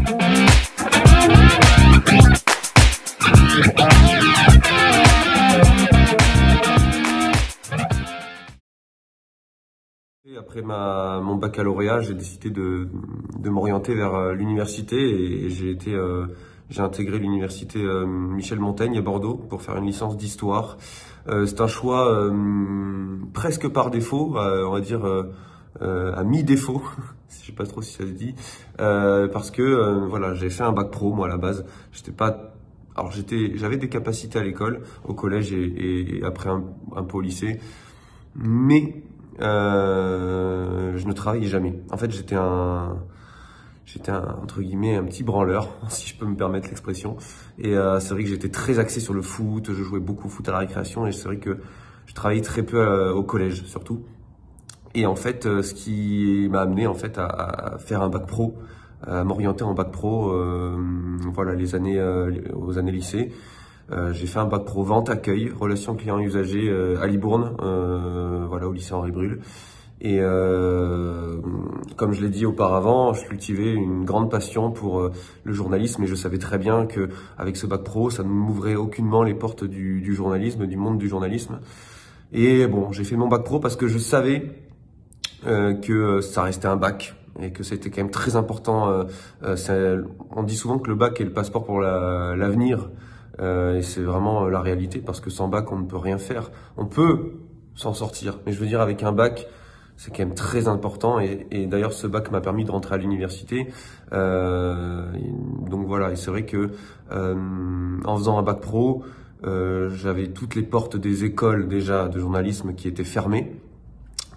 Et après mon baccalauréat, j'ai décidé de m'orienter vers l'université et j'ai intégré l'université Michel Montaigne à Bordeaux pour faire une licence d'histoire. C'est un choix presque par défaut, on va dire à mi-défaut, je sais pas trop si ça se dit, parce que voilà, j'ai fait un bac pro moi à la base. J'avais des capacités à l'école, au collège et après un peu au lycée, mais je ne travaillais jamais. En fait, j'étais entre guillemets un petit branleur, si je peux me permettre l'expression. Et c'est vrai que j'étais très axé sur le foot. Je jouais beaucoup au foot à la récréation et c'est vrai que je travaillais très peu au collège surtout. Et en fait, ce qui m'a amené en fait à faire un bac pro, à m'orienter en bac pro, voilà aux années lycée. J'ai fait un bac pro vente, accueil, relations clients usagers à Libourne, voilà, au lycée Henri Brul. Et comme je l'ai dit auparavant, je cultivais une grande passion pour le journalisme et je savais très bien que avec ce bac pro, ça ne m'ouvrait aucunement les portes du journalisme, du monde du journalisme. Et bon, j'ai fait mon bac pro parce que je savais que ça restait un bac et que c'était quand même très important. On dit souvent que le bac est le passeport pour l'avenir. Et c'est vraiment la réalité parce que sans bac, on ne peut rien faire. On peut s'en sortir, mais je veux dire avec un bac, c'est quand même très important. Et d'ailleurs, ce bac m'a permis de rentrer à l'université. Donc voilà, et c'est vrai que en faisant un bac pro, j'avais toutes les portes des écoles déjà de journalisme qui étaient fermées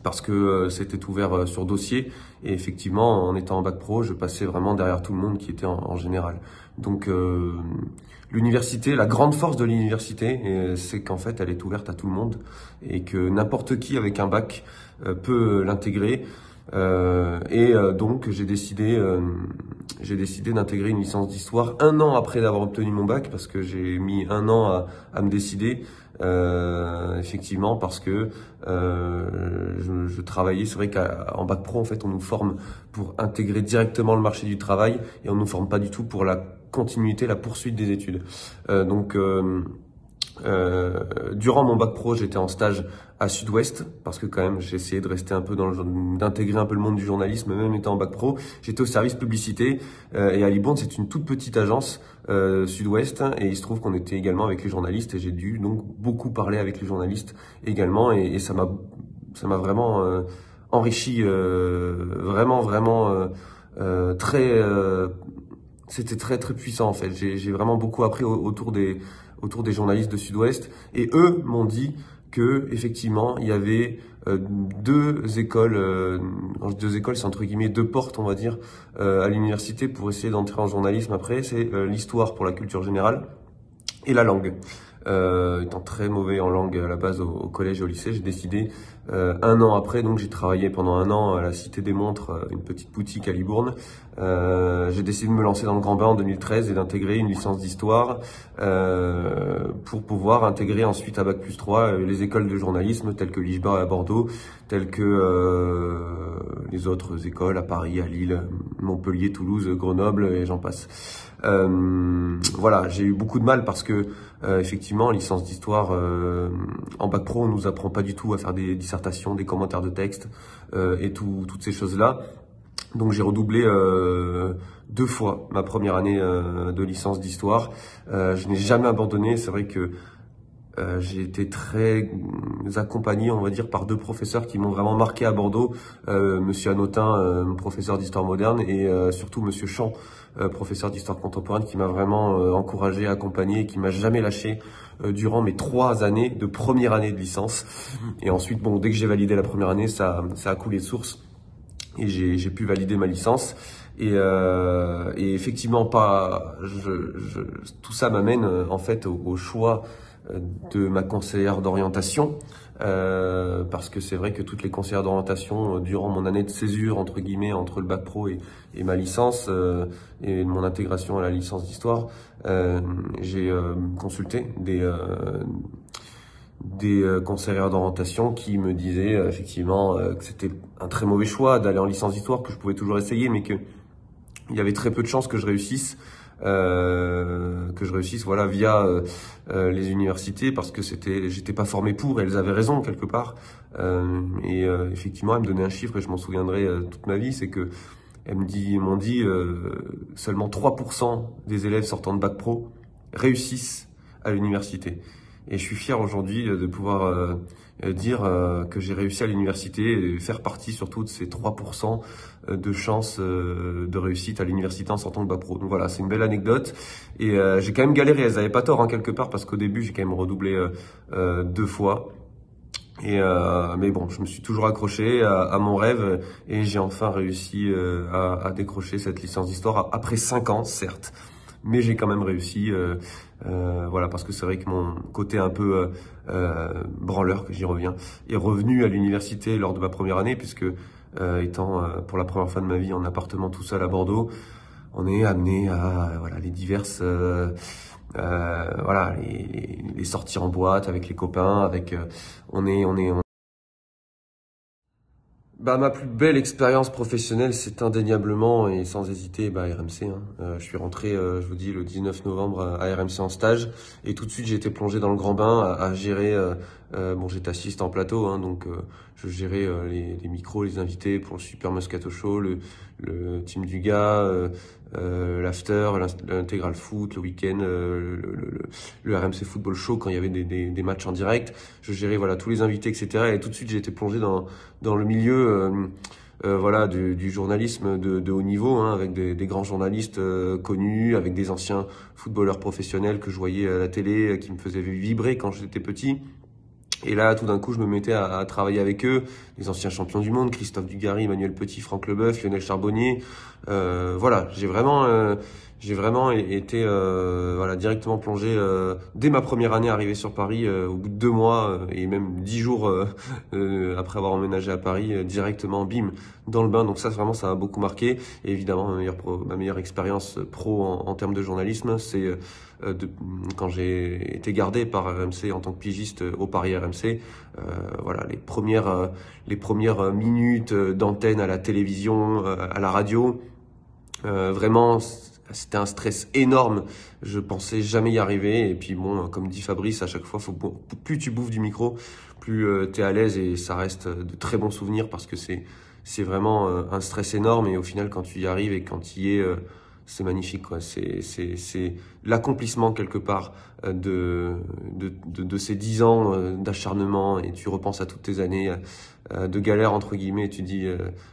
parce que c'était ouvert sur dossier. Et effectivement, en étant en bac pro, je passais vraiment derrière tout le monde qui était en général. Donc l'université, la grande force de l'université, c'est qu'en fait, elle est ouverte à tout le monde et que n'importe qui avec un bac peut l'intégrer. Donc j'ai décidé d'intégrer une licence d'histoire 1 an après d'avoir obtenu mon bac parce que j'ai mis 1 an à me décider. Effectivement parce que je travaillais. C'est vrai qu'en bac pro en fait on nous forme pour intégrer directement le marché du travail et on nous forme pas du tout pour la continuité, la poursuite des études. Durant mon bac pro, j'étais en stage à Sud-Ouest parce que quand même j'ai essayé de rester un peu d'intégrer un peu le monde du journalisme même étant en bac pro. J'étais au service publicité et à Libourne c'est une toute petite agence Sud-Ouest et il se trouve qu'on était également avec les journalistes et j'ai dû donc beaucoup parler avec les journalistes également et ça m'a vraiment enrichi vraiment très c'était très très puissant en fait. J'ai vraiment beaucoup appris autour des journalistes de Sud-Ouest et eux m'ont dit que effectivement il y avait deux écoles, c'est entre guillemets 2 portes on va dire à l'université pour essayer d'entrer en journalisme après. C'est l'histoire pour la culture générale et la langue. Étant très mauvais en langue à la base au collège et au lycée, j'ai décidé 1 an après, donc j'ai travaillé pendant 1 an à la Cité des Montres, une petite boutique à Libourne. J'ai décidé de me lancer dans le grand bain en 2013 et d'intégrer une licence d'histoire pour pouvoir intégrer ensuite à Bac+3 les écoles de journalisme telles que l'IJBA à Bordeaux, telles que les autres écoles à Paris, à Lille, Montpellier, Toulouse, Grenoble et j'en passe. Voilà, j'ai eu beaucoup de mal parce que effectivement, licence d'histoire en bac pro, on nous apprend pas du tout à faire des dissertations, des commentaires de texte et toutes ces choses-là. Donc j'ai redoublé 2 fois ma première année de licence d'histoire. Je n'ai jamais abandonné. C'est vrai que j'ai été très accompagné, on va dire, par 2 professeurs qui m'ont vraiment marqué à Bordeaux. Monsieur Hanotin, professeur d'histoire moderne, et surtout Monsieur Champ, professeur d'histoire contemporaine, qui m'a vraiment encouragé, accompagné, et qui m'a jamais lâché durant mes 3 années de première année de licence. Et ensuite, bon, dès que j'ai validé la première année, ça a coulé de source et j'ai pu valider ma licence. Et effectivement, tout ça m'amène en fait au choix de ma conseillère d'orientation, parce que c'est vrai que toutes les conseillères d'orientation durant mon année de césure entre guillemets entre le bac pro et ma licence et mon intégration à la licence d'histoire, j'ai consulté des conseillères d'orientation qui me disaient effectivement que c'était un très mauvais choix d'aller en licence d'histoire, que je pouvais toujours essayer mais que il y avait très peu de chances que je réussisse. Voilà via les universités parce que j'étais pas formé pour et elles avaient raison quelque part. Effectivement, elles me donnaient un chiffre et je m'en souviendrai toute ma vie, c'est que m'ont dit seulement 3% des élèves sortant de bac pro réussissent à l'université. Et je suis fier aujourd'hui de pouvoir dire que j'ai réussi à l'université et faire partie surtout de ces 3% de chances de réussite à l'université en sortant de bac pro. Donc voilà, c'est une belle anecdote. Et j'ai quand même galéré, elles avaient pas tort hein, quelque part, parce qu'au début j'ai quand même redoublé 2 fois. Mais bon, je me suis toujours accroché à mon rêve et j'ai enfin réussi à décrocher cette licence d'histoire après 5 ans, certes. Mais j'ai quand même réussi, voilà, parce que c'est vrai que mon côté un peu branleur, que j'y reviens, est revenu à l'université lors de ma première année, puisque étant pour la première fois de ma vie en appartement tout seul à Bordeaux, on est amené à voilà les diverses voilà les sorties en boîte avec les copains, avec bah, ma plus belle expérience professionnelle, c'est indéniablement et sans hésiter RMC. Hein. Je suis rentré, je vous dis, le 19 novembre à RMC en stage et tout de suite j'ai été plongé dans le grand bain à gérer. Bon, j'étais assistant plateau, hein, donc je gérais les micros, les invités pour le Super Moscato Show, le team du gars, l'after, l'intégral foot, le week-end, le RMC Football Show quand il y avait des matchs en direct. Je gérais voilà tous les invités, etc. Et tout de suite j'ai été plongé dans le milieu voilà du journalisme de haut niveau, hein, avec des grands journalistes connus, avec des anciens footballeurs professionnels que je voyais à la télé, qui me faisaient vibrer quand j'étais petit. Et là, tout d'un coup, je me mettais à travailler avec eux, les anciens champions du monde, Christophe Dugarry, Emmanuel Petit, Franck Leboeuf, Lionel Charbonnier. Voilà, j'ai vraiment été voilà directement plongé dès ma première année arrivé sur Paris, au bout de 2 mois et même 10 jours après avoir emménagé à Paris, directement bim dans le bain. Donc ça vraiment ça m'a beaucoup marqué. Et évidemment ma meilleure expérience pro en termes de journalisme, c'est quand j'ai été gardé par RMC en tant que pigiste au Paris RMC. Voilà les premières minutes d'antenne à la télévision, à la radio. Vraiment, c'était un stress énorme. Je pensais jamais y arriver. Et puis bon, comme dit Fabrice, à chaque fois, plus tu bouffes du micro, plus t'es à l'aise et ça reste de très bons souvenirs parce que c'est vraiment un stress énorme. Et au final, quand tu y arrives et quand tu y es, c'est magnifique, quoi. C'est l'accomplissement quelque part de ces 10 ans d'acharnement et tu repenses à toutes tes années de galère entre guillemets et tu dis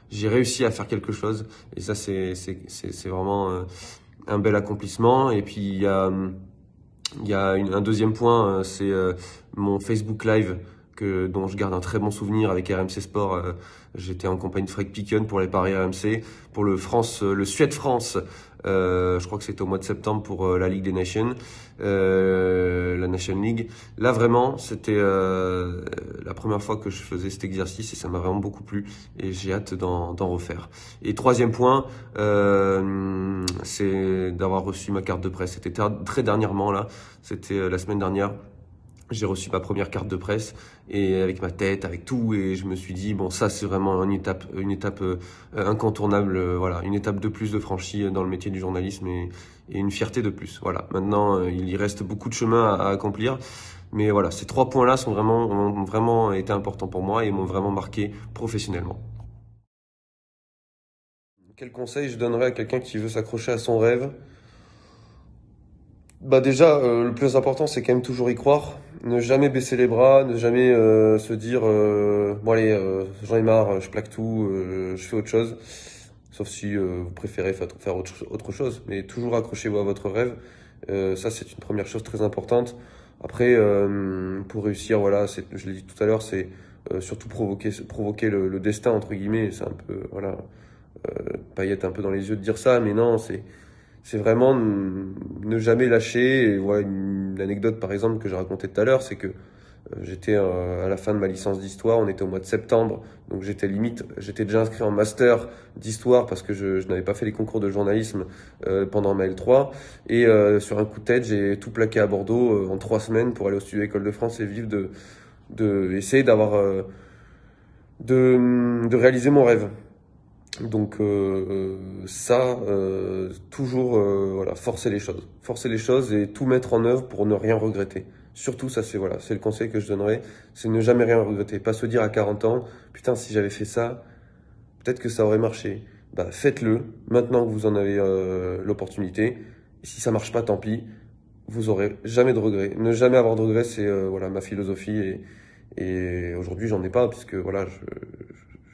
j'ai réussi à faire quelque chose et ça c'est vraiment un bel accomplissement. Et puis il y a un deuxième point, c'est mon Facebook Live dont je garde un très bon souvenir avec RMC Sport. J'étais en compagnie de Fred Picken pour les paris RMC, pour le Suède-France. Je crois que c'était au mois de septembre pour la Ligue des Nations, la Nation League. Là vraiment, c'était la première fois que je faisais cet exercice et ça m'a vraiment beaucoup plu et j'ai hâte d'en refaire. Et troisième point, c'est d'avoir reçu ma carte de presse. C'était très dernièrement là, c'était la semaine dernière. J'ai reçu ma première carte de presse et avec ma tête, avec tout, et je me suis dit bon ça c'est vraiment une étape incontournable, voilà, une étape de plus de franchie dans le métier du journalisme et une fierté de plus. Voilà, maintenant il y reste beaucoup de chemin à accomplir, mais voilà, ces 3 points-là ont vraiment été importants pour moi et m'ont vraiment marqué professionnellement. Quel conseil je donnerais à quelqu'un qui veut s'accrocher à son rêve? Bah déjà, le plus important, c'est quand même toujours y croire. Ne jamais baisser les bras, ne jamais se dire bon allez, j'en ai marre, je plaque tout, je fais autre chose. Sauf si vous préférez faire autre chose. Mais toujours accrochez-vous à votre rêve. Ça, c'est une première chose très importante. Après, pour réussir, voilà, je l'ai dit tout à l'heure, c'est surtout provoquer le destin, entre guillemets. C'est un peu, voilà, paillettes un peu dans les yeux de dire ça, mais non, c'est vraiment ne jamais lâcher. Et voilà, une anecdote par exemple que j'ai racontée tout à l'heure, c'est que j'étais à la fin de ma licence d'histoire, on était au mois de septembre, donc j'étais déjà inscrit en master d'histoire parce que je n'avais pas fait les concours de journalisme pendant ma L3. Et sur un coup de tête, j'ai tout plaqué à Bordeaux en 3 semaines pour aller au studio École de France et vivre essayer de réaliser mon rêve. Donc toujours voilà, forcer les choses et tout mettre en œuvre pour ne rien regretter. Surtout ça, c'est le conseil que je donnerais, c'est ne jamais rien regretter, pas se dire à 40 ans, putain si j'avais fait ça, peut-être que ça aurait marché. Bah faites-le maintenant que vous en avez l'opportunité. Et si ça marche pas, tant pis, vous aurez jamais de regrets. Ne jamais avoir de regrets, c'est voilà ma philosophie et aujourd'hui j'en ai pas puisque voilà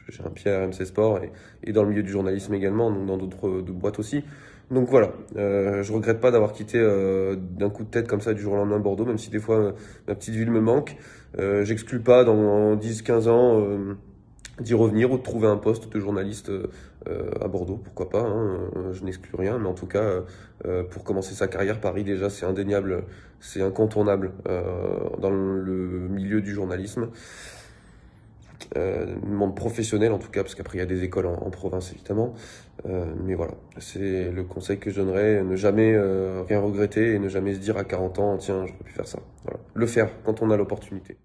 j'ai un pied à RMC Sport et dans le milieu du journalisme également, donc dans d'autres boîtes aussi. Donc voilà, je regrette pas d'avoir quitté d'un coup de tête comme ça du jour au lendemain Bordeaux, même si des fois ma petite ville me manque. J'exclus pas dans 10-15 ans d'y revenir ou de trouver un poste de journaliste à Bordeaux, pourquoi pas, hein, je n'exclus rien, mais en tout cas, pour commencer sa carrière, Paris déjà c'est indéniable, c'est incontournable dans le milieu du journalisme. Monde professionnel en tout cas, parce qu'après il y a des écoles en province évidemment. Mais voilà, c'est le conseil que je donnerais, ne jamais rien regretter et ne jamais se dire à 40 ans, tiens, j'aurais pu faire ça. Voilà. Le faire quand on a l'opportunité.